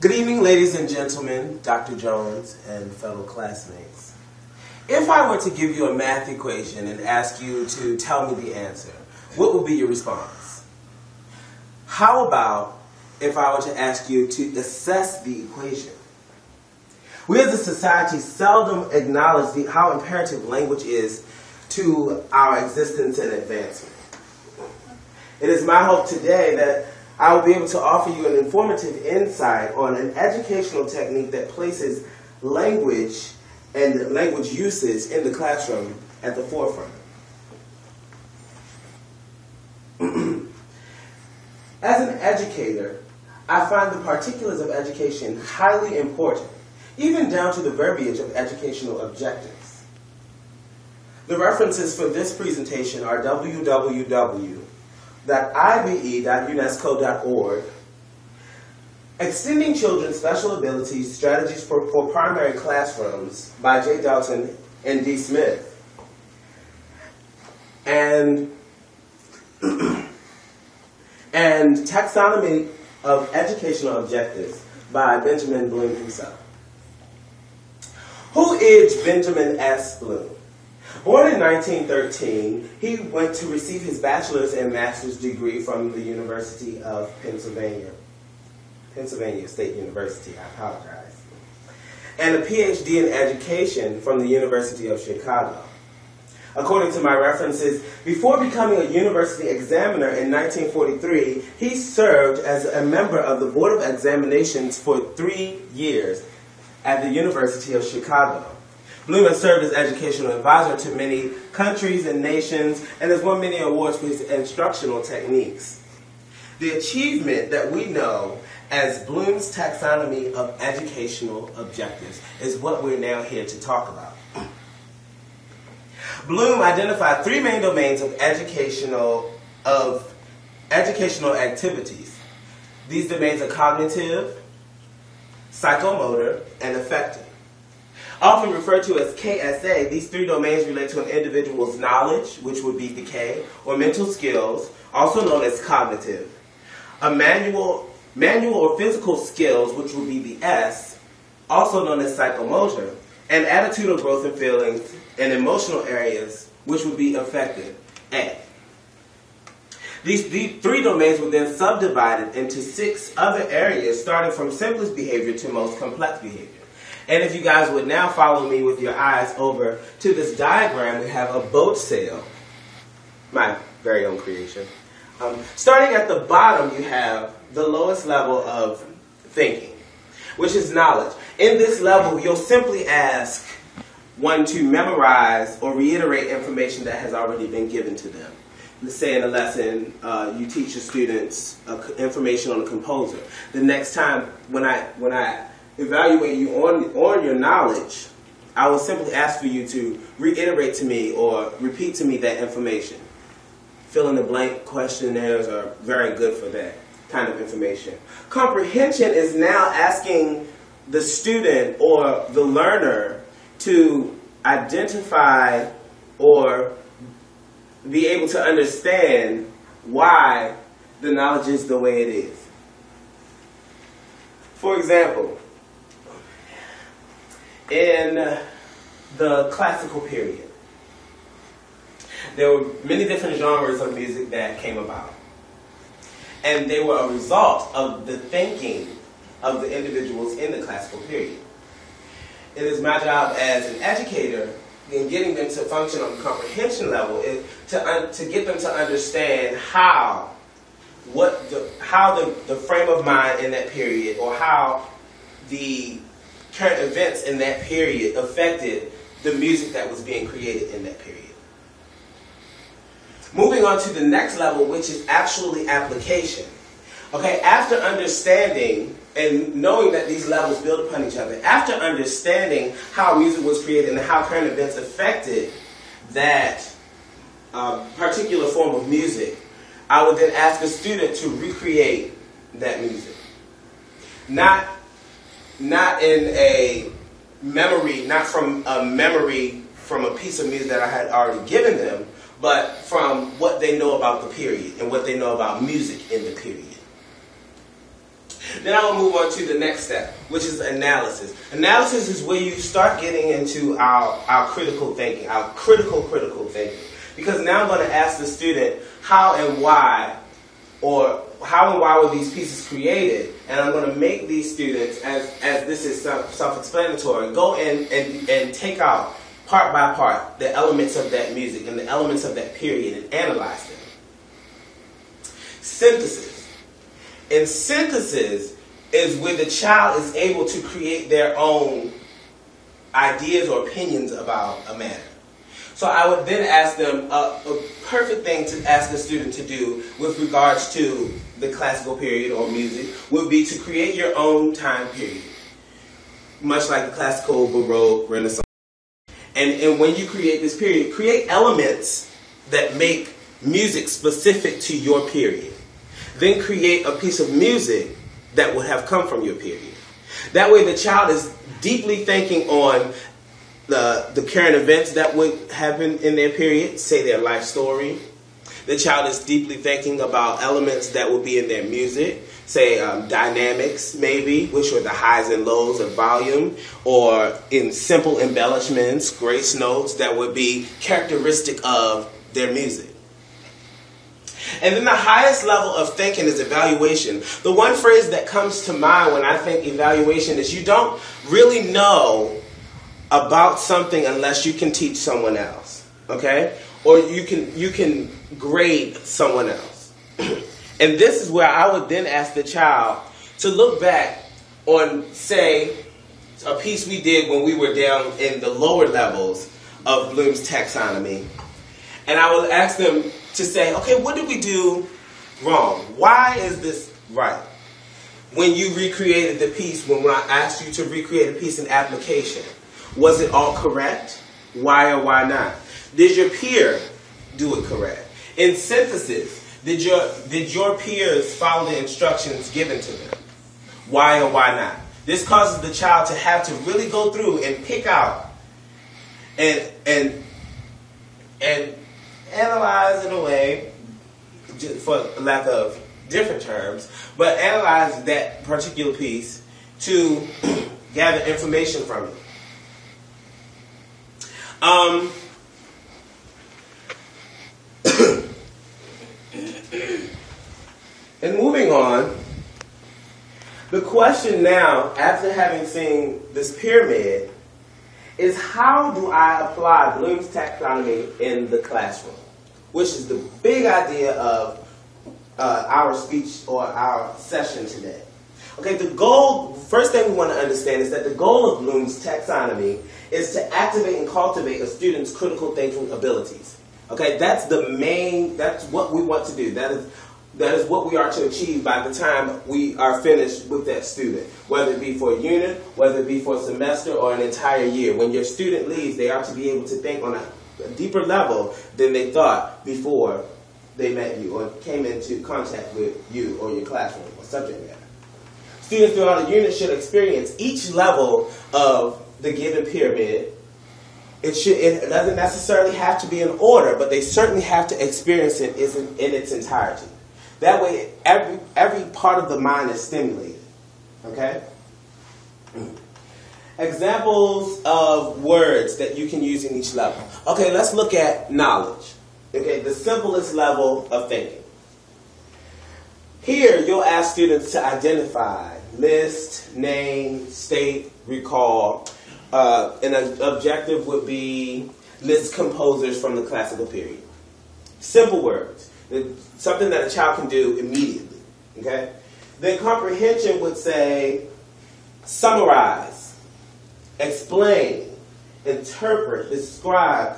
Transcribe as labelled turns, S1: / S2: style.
S1: Good evening, ladies and gentlemen, Dr. Jones, and fellow classmates. If I were to give you a math equation and ask you to tell me the answer, what would be your response? How about if I were to ask you to assess the equation? We as a society seldom acknowledge how imperative language is to our existence and advancement. It is my hope today that I will be able to offer you an informative insight on an educational technique that places language and language uses in the classroom at the forefront. As an educator, I find the particulars of education highly important, even down to the verbiage of educational objectives. The references for this presentation are www.ibe.unesco.org, Extending Children's Special Abilities, Strategies for Primary Classrooms by J. Dalton and D. Smith, and Taxonomy of Educational Objectives by Benjamin Bloom himself. Who is Benjamin S. Bloom? Born in 1913, he went to receive his bachelor's and master's degree from the University of Pennsylvania State University, I apologize, and a PhD in education from the University of Chicago. According to my references, before becoming a university examiner in 1943, he served as a member of the Board of Examinations for 3 years at the University of Chicago. Bloom has served as educational advisor to many countries and nations and has won many awards for his instructional techniques. The achievement that we know as Bloom's Taxonomy of Educational Objectives is what we're now here to talk about. Bloom identified 3 main domains of educational activities. These domains are cognitive, psychomotor, and affective. Often referred to as KSA, these 3 domains relate to an individual's knowledge, which would be the K, or mental skills, also known as cognitive. A manual or physical skills, which would be the S, also known as psychomotor, and attitudinal growth and feelings and emotional areas, which would be affective, A. These 3 domains were then subdivided into 6 other areas, starting from simplest behavior to most complex behavior. And if you guys would now follow me with your eyes over to this diagram, we have a boat sail, my very own creation. Starting at the bottom, you have the lowest level of thinking, which is knowledge. In this level, you'll simply ask one to memorize or reiterate information that has already been given to them. Let's say in a lesson, you teach your students information on a composer. The next time, when I evaluate you on your knowledge, I will simply ask for you to reiterate to me or repeat to me that information. Fill in the blank questionnaires are very good for that kind of information. Comprehension is now asking the student or the learner to identify or be able to understand why the knowledge is the way it is. For example, in the classical period, there were many different genres of music that came about. And they were a result of the thinking of the individuals in the classical period. It is my job as an educator in getting them to function on the comprehension level is to get them to understand how the frame of mind in that period or how the current events in that period affected the music that was being created in that period. Moving on to the next level, which is actually application. Okay, after understanding and knowing that these levels build upon each other, after understanding how music was created and how current events affected that particular form of music, I would then ask a student to recreate that music. Not in a memory, not from a memory from a piece of music that I had already given them, but from what they know about the period and what they know about music in the period. Then I will move on to the next step, which is analysis. Analysis is where you start getting into our critical thinking, our critical thinking. Because now I'm going to ask the student how and why, or how and why were these pieces created, and I'm going to make these students, as this is self-explanatory, go in and take out part by part the elements of that music and the elements of that period and analyze them. Synthesis. In synthesis is where the child is able to create their own ideas or opinions about a matter. So I would then ask them, a perfect thing to ask a student to do with regards to the classical period or music would be to create your own time period, much like the classical, Baroque, Renaissance. And when you create this period, create elements that make music specific to your period. Then create a piece of music that would have come from your period. That way the child is deeply thinking on the current events that would happen in their period, say their life story. The child is deeply thinking about elements that would be in their music, say dynamics maybe, which are the highs and lows of volume, or in simple embellishments, grace notes that would be characteristic of their music. And then the highest level of thinking is evaluation. The one phrase that comes to mind when I think evaluation is you don't really know about something unless you can teach someone else, okay? Or you can grade someone else. And this is where I would then ask the child to look back on, say, a piece we did when we were down in the lower levels of Bloom's taxonomy. And I would ask them to say, okay, what did we do wrong? Why is this right? When you recreated the piece, when I asked you to recreate a piece in application, was it all correct? Why or why not? Did your peer do it correct? In synthesis, did your peers follow the instructions given to them? Why or why not? This causes the child to have to really go through and pick out and analyze in a way, for lack of different terms, but analyze that particular piece to gather information from it. And moving on, the question now, after having seen this pyramid, is how do I apply Bloom's taxonomy in the classroom? Which is the big idea of our speech or our session today. Okay, the goal, first thing we want to understand is that the goal of Bloom's taxonomy is to activate and cultivate a student's critical thinking abilities. Okay, that's what we want to do. That is what we are to achieve by the time we are finished with that student, whether it be for a unit, whether it be for a semester or an entire year. When your student leaves, they are to be able to think on a deeper level than they thought before they met you or came into contact with you or your classroom or subject matter. Students throughout a unit should experience each level of the given pyramid. It doesn't necessarily have to be in order, but they certainly have to experience it in its entirety. That way, every part of the mind is stimulated. Okay? Examples of words that you can use in each level. Okay, let's look at knowledge. Okay, the simplest level of thinking. Here, you'll ask students to identify, list, name, state, recall. An objective would be list composers from the classical period. Simple words. Something that a child can do immediately. Okay? Then comprehension would say summarize, explain, interpret, describe,